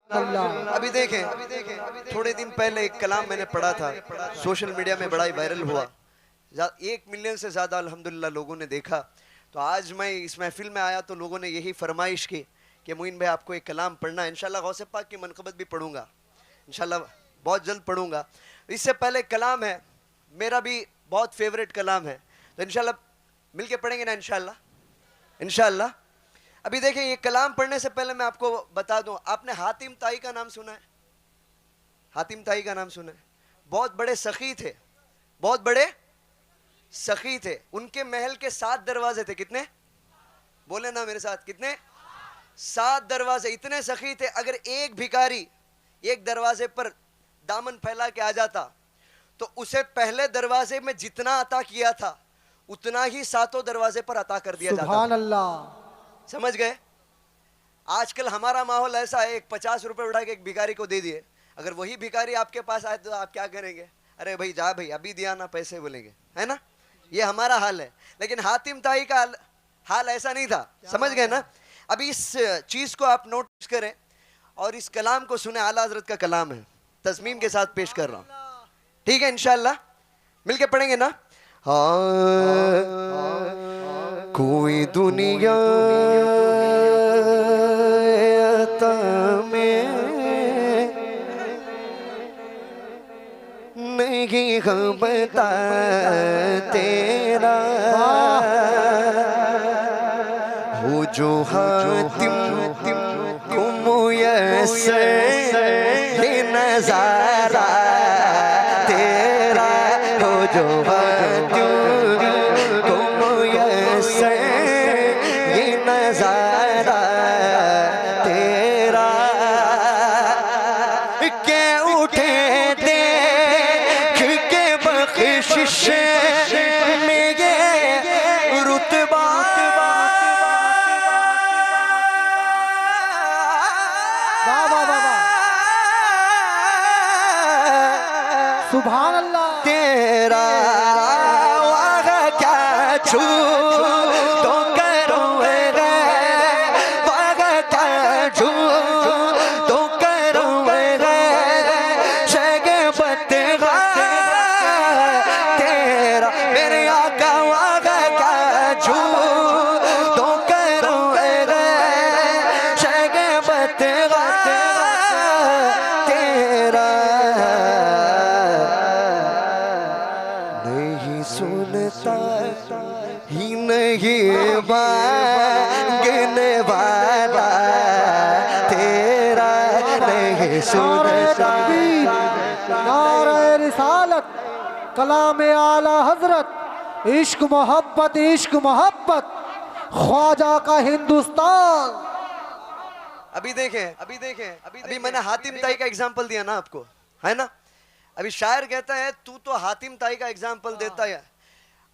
अभी देखें, थोड़े दिन पहले एक कलाम मैंने पढ़ा था, सोशल मीडिया में बड़ा ही वायरल हुआ। 1 मिलियन से ज्यादा अल्हम्दुलिल्लाह लोगों ने देखा। तो आज मैं इस महफिल में आया तो लोगों ने यही फरमाइश की कि मोइन भाई आपको एक कलाम पढ़ना है। इंशाल्लाह गौसे पाक की मनक़बत भी पढ़ूंगा, इंशाल्लाह बहुत जल्द पढ़ूंगा। इससे पहले कलाम है मेरा भी बहुत फेवरेट कलाम है, तो इंशाल्लाह मिलके पढ़ेंगे ना इंशाल्लाह। इंशाल्लाह अभी देखें, ये कलाम पढ़ने से पहले मैं आपको बता दूं, आपने हातिम ताई का नाम सुना है? हातिम ताई का नाम सुना है? बहुत बड़े सखी थे, बहुत बड़े सखी थे। उनके महल के 7 दरवाजे थे। कितने? बोले ना मेरे साथ, कितने? 7 दरवाजे। इतने सखी थे, अगर एक भिखारी एक दरवाजे पर दामन फैला के आ जाता तो उसे पहले दरवाजे में जितना अता किया था उतना ही 7 दरवाजे पर अता कर दिया जाता। सुभान अल्लाह। समझ गए? आजकल हमारा माहौल ऐसा है, 50 रुपए उठा के एक भिखारी को दे दिए, अगर वही भिखारी आपके पास आए तो आप क्या करेंगे? अरे भाई जा भाई, अभी दिया ना पैसे, बोलेंगे, है ना? ये हमारा हाल है। लेकिन हातिम ताई का हाल ऐसा नहीं था। समझ गए ना? अभी इस चीज को आप नोटिस करें और इस कलाम को सुने। आला हजरत का कलाम है, तस्मीम के साथ पेश कर रहा हूं, ठीक है? इंशाल्लाह मिलके पढ़ेंगे ना? हाँ, कोई दुनिया में नहीं खबता तेरा हो जो हातिम को मुयस्सर नज़ारा तेरा हो जो हातिम को मुयस्सर नज़ारा तेरा के उठे देख के बख्शिश में ये रुतबा सुभान अल्लाह। तेरा वागा क्या छू तो करूँ वागा क्या छू तो करूँ शगबत तेरा मेरे आका वागा क्या छू तो करूँ शगबत तेरा नहीं सुनता ही नहीं मांगने वाला तेरा नहीं सुनता। नारे रिसालत, कलाम आला हजरत, इश्क मोहब्बत, ख्वाजा का हिंदुस्तान। अभी देखें, अभी मैंने हातिम ताई का एग्जाम्पल दिया ना आपको, है ना? अभी शायर कहता है तू तो हातिम ताई का एग्जाम्पल देता है।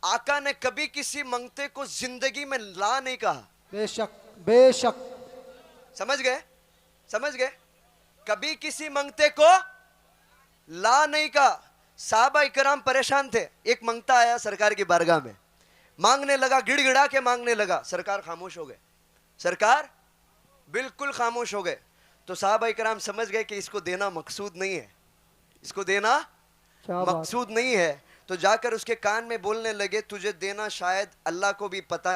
आका ने कभी किसी मंगते को जिंदगी में ला नहीं कहा। बेशक बेशक। समझ गए? कभी किसी मंगते को ला नहीं कहा। साहबा इकराम परेशान थे। एक मंगता आया सरकार की बारगाह में, मांगने लगा, गिड़गिड़ा के मांगने लगा। सरकार खामोश हो गए, सरकार बिल्कुल खामोश हो गए। तो साहबा इकराम समझ गए कि इसको देना मकसूद नहीं है, इसको देना मकसूद नहीं है। तो जाकर उसके कान में बोलने लगे, तुझे देना शायद अल्लाह को भी पता,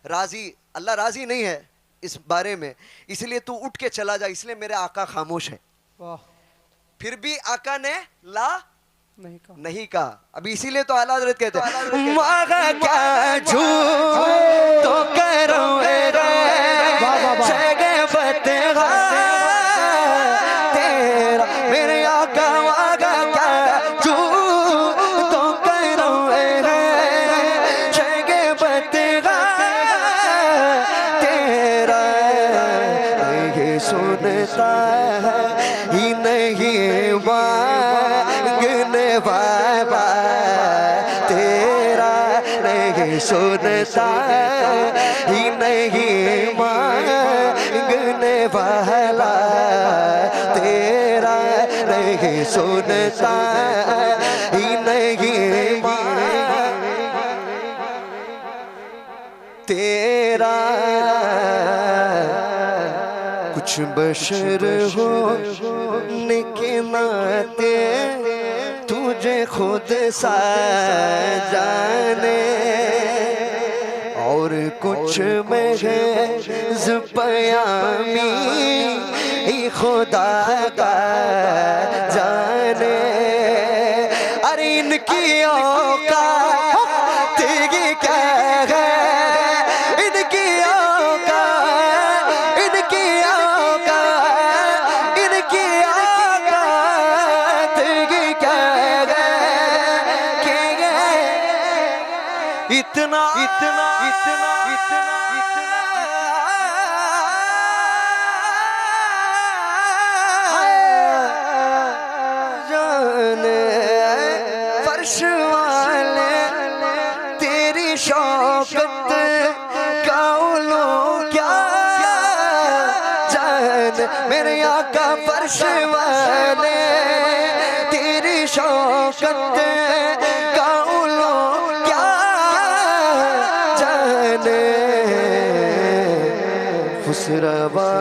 अल्लाह राजी नहीं है इस बारे में, इसलिए तू उठ के चला जा, इसलिए मेरे आका खामोश है। फिर भी आका ने ला नहीं कहा। अभी इसीलिए तो आला हज़रत कहते हैं मागा क्या झूठ तो करूं तेरा मेरे आका वागा क्या झूठ तो करूं तेरा नहीं सुनता ही नहीं मांगने वाला तेरा नहीं सुनता ही नहीं मांगने वाला तेरा नहीं सुनता ही नहीं तेरा कुछ बशर हो के नाते तुझे खुद सा जाने, और कुछ महज पयामी खुदा का जाने। अरे इनकी औकात क्या है, इनकी औकात, इनकी औकात, इनकी औकात क्या है कि इतना इतना इतना इतना जाने फर्श वाले तेरी शौकत का उलो क्या जान, मेरे आका फर्श वाले तेरी शौकत का उलो क्या जाने। खुसरवा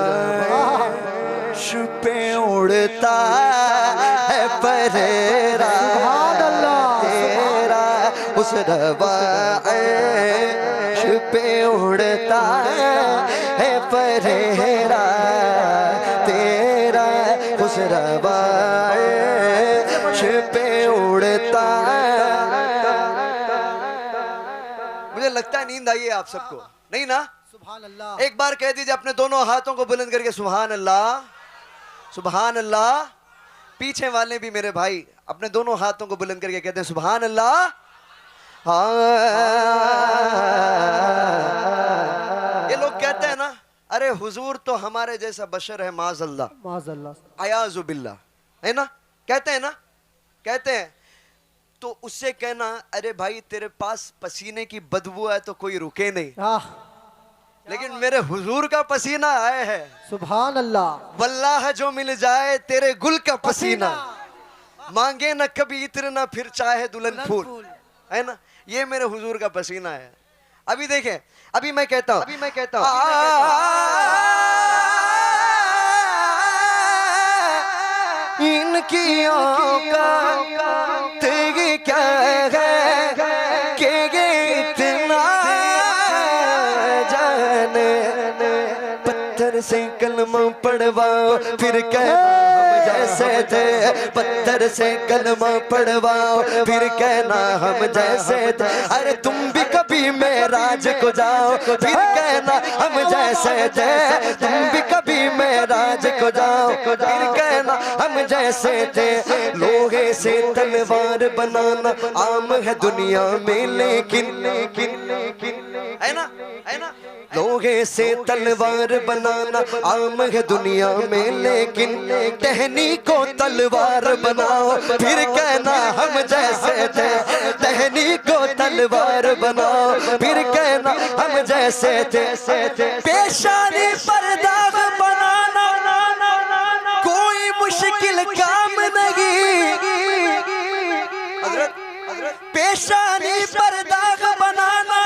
पे उड़ता है परेरा तेरा, उस रवाइश पे उड़ता है परेरा तेरा, उस रवाइश पे उड़ता। मुझे लगता है नींद आई है आप सबको, नहीं ना? सुभान अल्लाह। एक बार कह दीजिए अपने दोनों हाथों को बुलंद करके सुभान अल्लाह, सुभान अल्लाह। पीछे वाले भी मेरे भाई अपने दोनों हाथों को बुलंद करके कहते हैं सुभान अल्लाह। हाँ, ये लोग कहते हैं ना, अरे हुजूर तो हमारे जैसा बशर है, माज़अल्लाह, माज़अल्लाह, अयाज़ु बिल्लाह, है ना? कहते हैं ना, कहते हैं। तो उससे कहना, अरे भाई तेरे पास पसीने की बदबू है तो कोई रुके नहीं, लेकिन मेरे हुजूर का पसीना आए है, सुभान अल्लाह। वल्लाह जो मिल जाए तेरे गुल का पसीना, मांगे न कभी इत्र न फिर चाहे दुल्हन फूल, है ना? ये मेरे हुजूर का पसीना है। अभी देखें, अभी मैं कहता हूं, इनकी औकात क्या है कि इतना जाने। पत्थर से कलमा पढ़वाओ फिर कहना हम जैसे थे, पत्थर से कलमा पढ़वाओ फिर कहना हम जैसे थे। अरे तुम भी कभी मेराज को जाओ फिर कहना हम जैसे थे, तुम भी कभी मेराज को जाओ फिर कहना हम जैसे थे। लोहे से तलवार बनाना आम है दुनिया में, लेकिन है ना, है ना? लोहे से तलवार बनाना आम है दुनिया में, लेकिन टहनी को तलवार बनाओ फिर कहना हम जैसे थे। टहनी को तलवार बनाओ फिर कहना हम जैसे थे। पेशानी पर दाग बनाना कोई मुश्किल काम नहीं, पेशानी पर दाग बनाना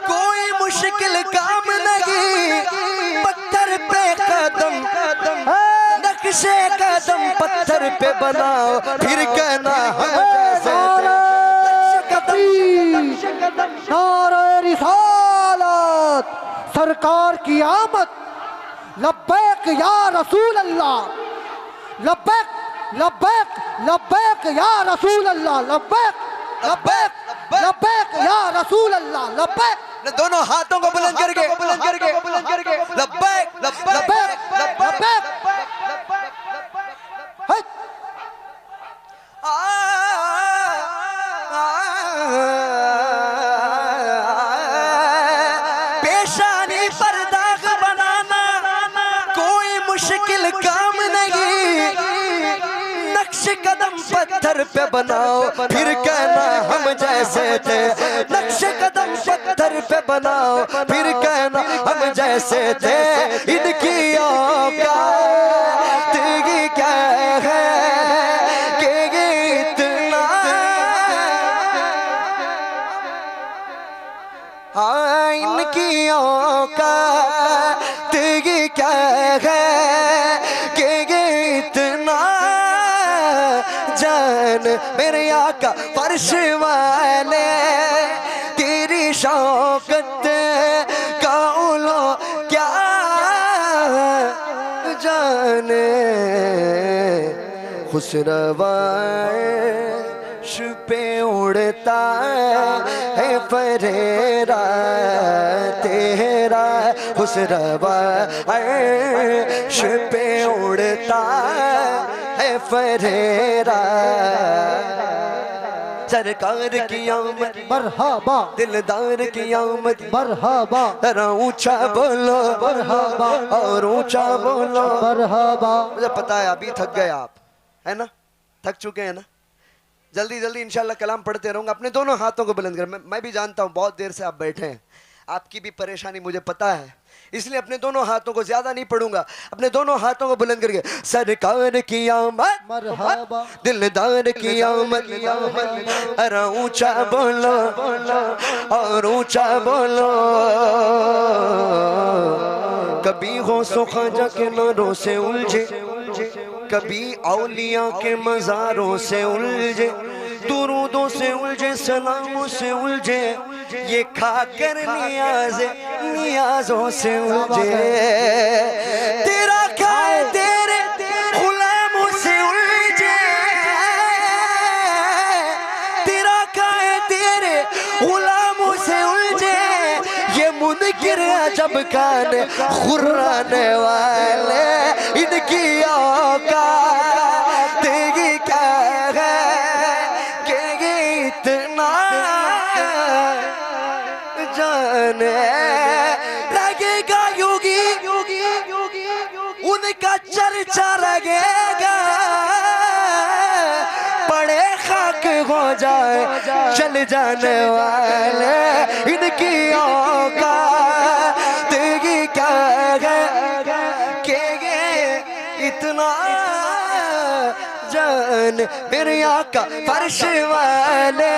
कोई मुश्किल काम नहीं। पत्थर पे कदम नक्शे कदम पत्थर पे बनाओ फिर कहना हम नारे रिसालत, सरकार की आमद, लब्बैक या रसूल अल्लाह, लब्बैक लब्बैक लब्बैक या रसूल अल्लाह, लब्बैक लब्बैक लब्बैक या रसूल अल्लाह, लब्बैक। दोनों हाथों को बुलंद करके लब्बैक लब्बैक लब्बैक। पेशानी पर दाग बनाना कोई मुश्किल काम नहीं। नक्श कदम पत्थर पे बनाओ फिर कहना हम जैसे थे। नक्श कदम पत्थर पे बनाओ फिर कहना हम जैसे थे। इनकी औकात क्या है कि इतना, हाँ इनकी औकात क्या है जान मेरे आका फर्श वाले, तेरी शौकत का उलो क्या जाने, खुशरवाश पे उड़ता है फरेरा तेरा, खुशरवाश पे उड़ता है फरेरा। सरकार की आमद मरहबा, दिलदार की आमद मरहबा, जरा ऊंचा बोलो मरहबा, और ऊंचा बोलो। मरहबा। मुझे पता है अभी थक गए आप, है ना, थक चुके हैं ना। जल्दी जल्दी इंशाल्लाह कलाम पढ़ते रहूंगा। अपने दोनों हाथों को बुलंद कर। मैं भी जानता हूँ बहुत देर से आप बैठे हैं, आपकी भी परेशानी मुझे पता है, इसलिए अपने दोनों हाथों को ज्यादा नहीं पढ़ूंगा। अपने दोनों हाथों को बुलंद करके सरकार की आमद, मरहबा, दिलदार की आमद, अरे ऊंचा बोलो और ऊंचा बोलो। कभी हो ख्वाजा के नारों से उलझे, कभी औलिया के मज़ारों से उलझे, दुरूदों से उलझे, सलामों से उलझे, ये खाकर नियाजों से उलझे। तेरा खाए तेरे गुलामों से उलझे, तेरा खाए तेरे गुलामों से उलझे, ये मुनकिर अजब खान खुर्राने वाले, इनकी औकात तेगी क्या है कि ये इतना जाने। लगेगा योगी उनका चर्चा लगेगा, पड़े खाक हो जाए चल जाने वाले, इनकी औकात तेगी क्या है कि ये इतना जान मेरे आका फर्श वाले,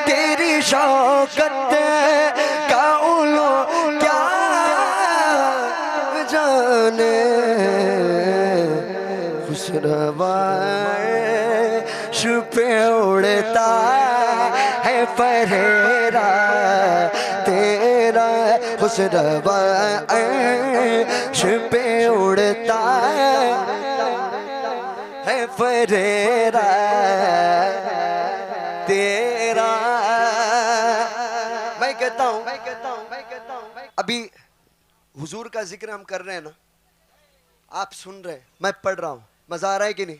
तेरी शौकत का उलो क्या जाने, खुशरवाश पे उड़ता है फरेरा तेरा, खुशरवाश पे उड़ता है फरेरा तेरा। मैं कहता हूं अभी हुजूर का जिक्र हम कर रहे हैं ना, आप सुन रहे हैं, मैं पढ़ रहा हूं, मजा आ रहा है कि नहीं?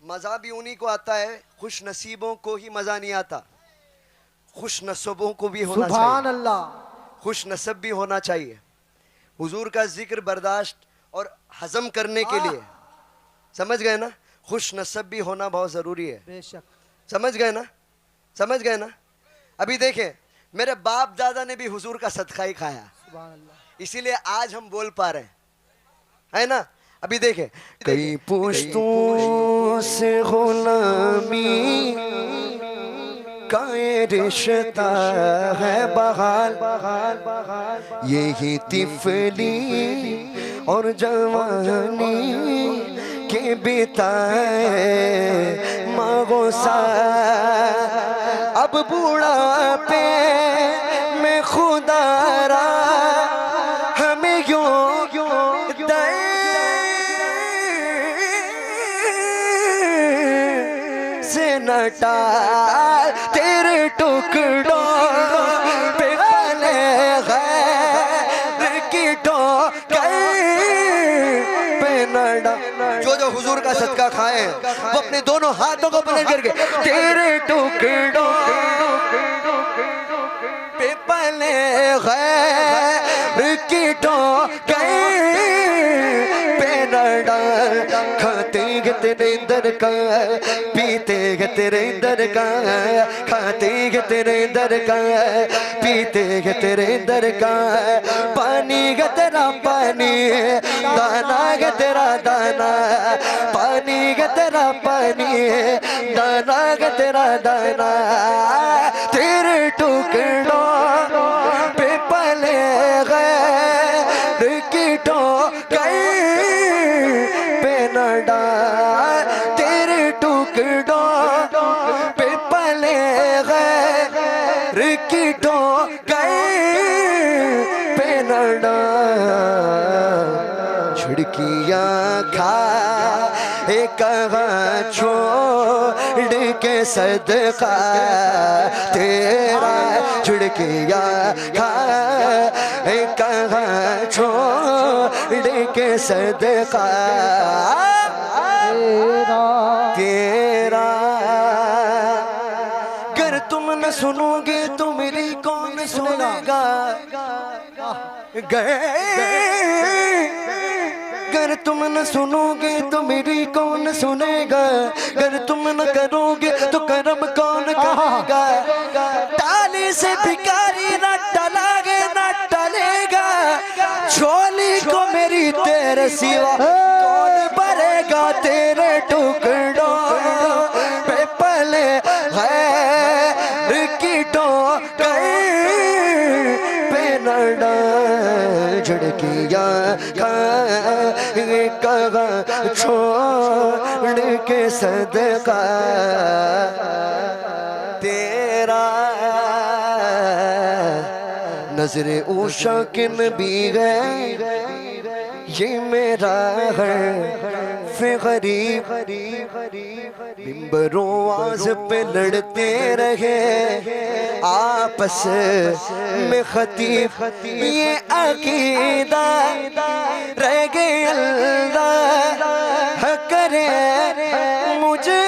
मजा भी उन्हीं को आता है, खुश नसीबों को ही मजा नहीं आता, खुश नसीबों को भी होना सुभान चाहिए, अल्लाह, खुश नसीब भी होना चाहिए। हुजूर का जिक्र बर्दाश्त और हजम करने के लिए, समझ गए ना, खुश नसीब भी होना बहुत जरूरी है। बेशक। समझ गए ना, समझ गए ना। अभी देखें, मेरे बाप दादा ने भी हुजूर का सदका ही खाया, सुभान अल्लाह, इसीलिए आज हम बोल पा रहे हैं, है ना। अभी देखें, कई पुश्तों से गुलामी का ये रिश्ता है बहाल, यही तिफली और जवानी के बिताए मागोसा, अब बुढ़ापे में खुदारा हमें यूं से नटाल, तेरे टुकड़ों पे बने गैर की पे नडा। जो हुजूर का सदका खाए वो अपने दोनों हाथों को बुलंद करके, तेरे टुकड़ों पे पले गैर की पे नडा। खाते ग तेरे दर का, पीते ग तेरे दर का, खाते ग तेरे दर का, पीते ग तेरे दर का, पानी ग तेरा पानी, दाना ग तेरा दाना, पानी ग तेरा पानी, दाना ग तेरा दाना, तेरे टुकड़ों पे पले गए कीटों पे नडा, तेरे टुकड़ों पे पले गैर की ठोकर पे लड़ा छिड़कियां खा कहाँ छोड़ के सदका तेरा छिड़किया खा कहाँ छोड़ के सदका तेरा अगर तुम न सुनोगे तो मेरी कौन सुनेगा अगर तुम न सुनोगे तो मेरी कौन सुनेगा अगर तुम न करोगे तो कर्म कौन करेगा ताली से भिखारी न टलागे न टलेगा झोली को मेरी तेरे सिवा कौन भरेगा तेरे टुकड़ों पे पले गैर की ठोकर पे लड़ा झड़कियां कहाँ छोड़ के सदका तेरा नजरे ऊषा किन भी गए ये मेरा है गरीब मिंबरों आवाज पे लड़ते रहे आपस में खतीब ये अकीदा रह गए अल्लाह करे मुझे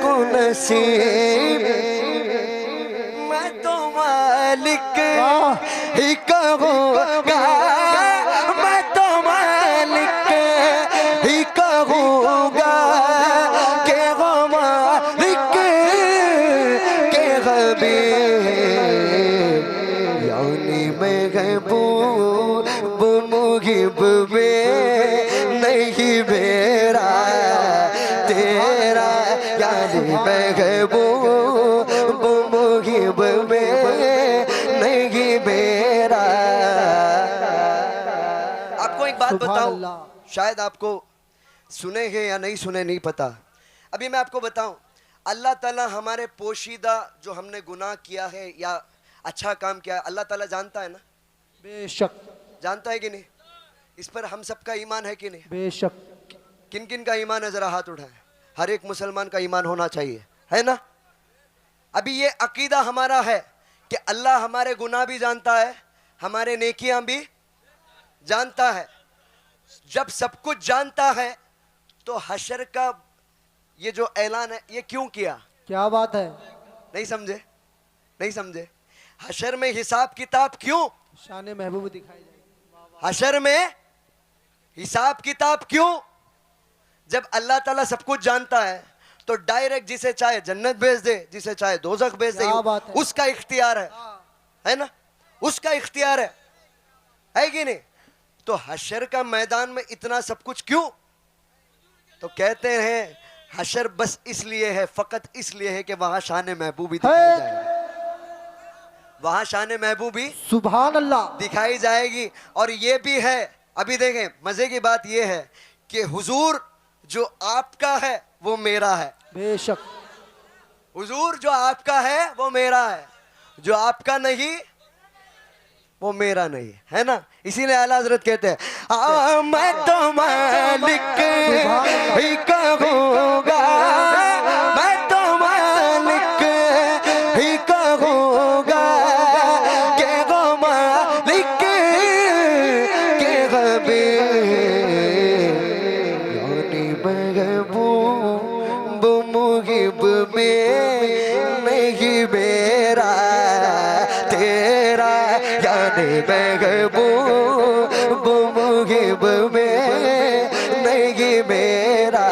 को नसीब मैं तो मालिक ही कहूँगा मैं तो मालिक ही कहूँगा के वो मालिक के हबीब यानी मैं महबूब मुहिब में नहीं मेरा तेरा यानी महबूब मुहिब में नहीं मेरा। आपको एक बात बताऊं, शायद आपको सुने हैं या नहीं सुने नहीं पता। अभी मैं आपको बताऊं, अल्लाह ताला हमारे पोशीदा जो हमने गुनाह किया है या अच्छा काम किया है, अल्लाह ताला जानता है ना? बेशक जानता है कि नहीं? इस पर हम सबका ईमान है कि नहीं? बेशक। किन किन का ईमान है, जरा हाथ उठाएं। हर एक मुसलमान का ईमान होना चाहिए, है ना? अभी ये अकीदा हमारा है कि अल्लाह हमारे गुनाह भी जानता है, हमारे नेकियां भी जानता है। जब सब कुछ जानता है तो हशर का ये जो ऐलान है ये क्यों किया? क्या बात है? नहीं समझे? नहीं समझे? हशर में हिसाब किताब क्यों? शान महबूब दिखाई जाएगी। हशर में हिसाब किताब क्यों? जब अल्लाह ताला सब कुछ जानता है तो डायरेक्ट जिसे चाहे जन्नत भेज दे, जिसे चाहे दोजख भेज दे, उसका इख्तियार है ना? उसका इख्तियार है कि नहीं? तो हशर का मैदान में इतना सब कुछ क्यों? तो कहते हैं हशर बस इसलिए है, फकत इसलिए है कि वहां शान महबूबी दिखाई जाएगी, वहां शान महबूबी सुभान अल्लाह दिखाई जाएगी। और ये भी है, अभी देखें मजे की बात ये है कि हुजूर जो आपका है वो मेरा है। बेशक। हुजूर जो आपका है वो मेरा है, जो आपका नहीं वो मेरा नहीं है ना? इसीलिए आला हजरत कहते हैं मैं तो मालिक ही कहूँगा, मैं तो मालिक ही कहूँगा के वो मालिक के हबीब यानी महबूब मुहिब में नहीं मेरा तेरा यानी महबूब मुहिब में नहीं मेरा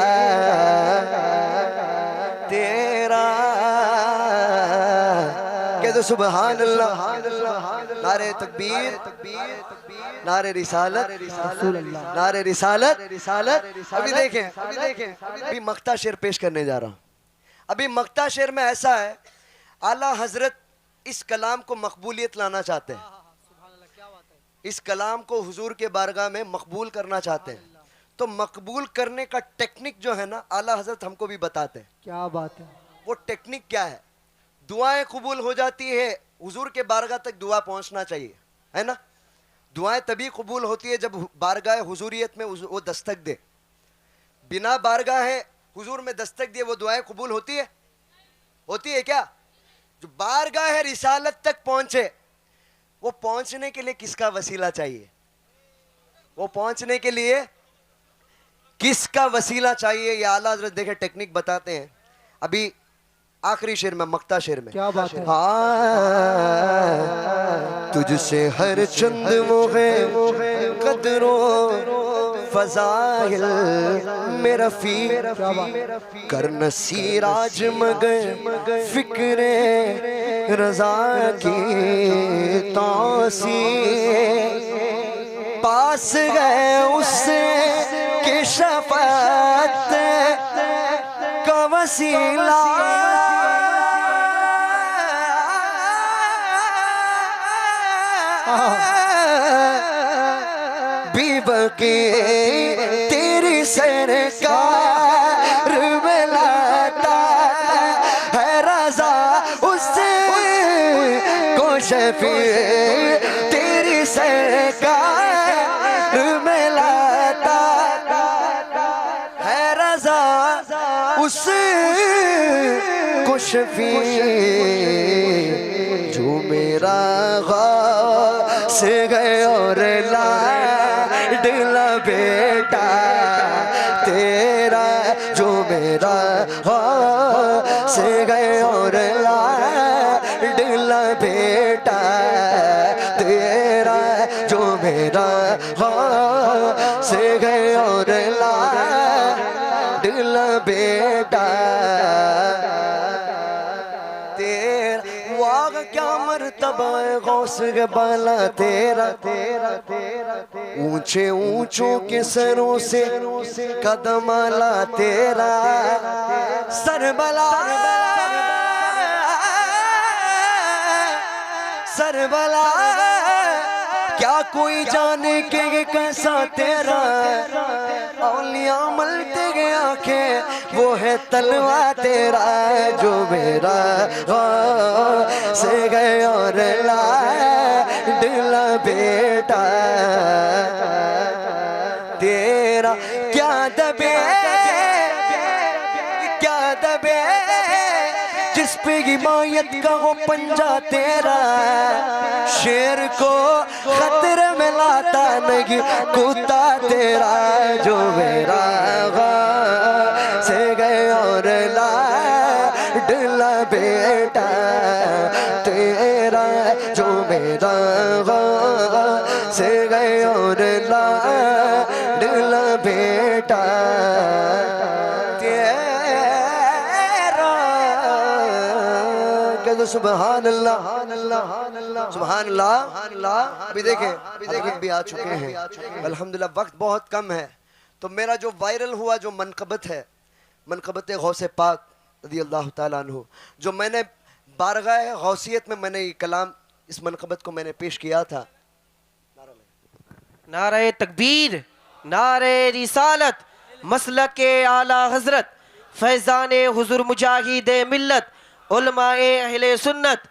तेरा। कह दो सुभान अल्लाह, नारे तकबीर, नारे रिसालत, नारे रिसालत। अभी देखें अभी मक्ता शेर पेश करने जा रहा हूं। अभी मक्ता शेर में ऐसा है, आला हजरत इस कलाम को मकबूलियत लाना चाहते हैं, इस कलाम को हुजूर के बारगाह में मकबूल करना चाहते हैं। तो मकबूल करने का टेक्निक जो है ना, आला हजरत हमको भी बताते हैं। क्या बात है। वो टेक्निक क्या है? दुआएं कबूल हो जाती है, हुजूर के बारगाह तक दुआ पहुंचना चाहिए, है ना। दुआएं तभी कबूल होती है जब बारगाह हुजूरियत में वो दस्तक दे। बिना बारगाह हुजूर में दस्तक दिए वो दुआएं कबूल होती है? होती है क्या? जो बारगाह रिसालत तक पहुंचे, वो पहुंचने के लिए किसका वसीला चाहिए? वो पहुंचने के लिए किसका वसीला चाहिए? ये आला हज़रत देखे टेक्निक बताते हैं। अभी आखिरी शेर में, मक्ता शेर में, क्या बात है। हाँ, तुझसे हर चंद मोहे कदरों फजाइल मेरा फी कर नसीराज मगर फिक्रे रजा की तौसी पास गए उससे के शफात का वसीला बीबके तेरी सरकार में लाता है रजा उससे को शफी तेरी सरकार में लाता है रजा उससे को शफी जो मेरा से गए और लाडला बेटा तेरा, जो मेरा से गए और लाडला बेटा तेरा, जो मेरा से गए और लाडला बेटा तेरा। वाग क्या मर्तबा गौस के बाला तेरा, ऊंचे ऊंचों के सरों से कदम आला तेरा, सरबला सरबला क्या कोई जाने के कैसा तेरा औलिया मलते गए आंखें वो है तलवा तेरा, जो मेरा से गए और लाडला बेटा तेरा। क्या दबे जिस पे हिमायत का वो पंजा तेरा, शेर को खतरे में लाता नहीं कुत्ता तेरा, जो मेरा से गए और लाडला बेटा तेरा, जो मेरा से गए और लाडला बेटा सुभान अल्लाह सुभान अल्लाह। अभी देखें भी आ चुके हैं अल्हम्दुलिल्लाह। वक्त बहुत कम है, तो मेरा जो वायरल हुआ जो मनकबत है, मनकबत गौसे पाक रज़ी अल्लाह ताला अन्हु, जो मैंने बारगाह गौसियत में मैंने ये कलाम, इस मनकबत को मैंने पेश किया था। नारे तकबीर, नारे रिसालत, मसलके आला हजरत, फैजान हुजूर मुजाहिद मिल्लत, उलमाए अहले सुन्नत,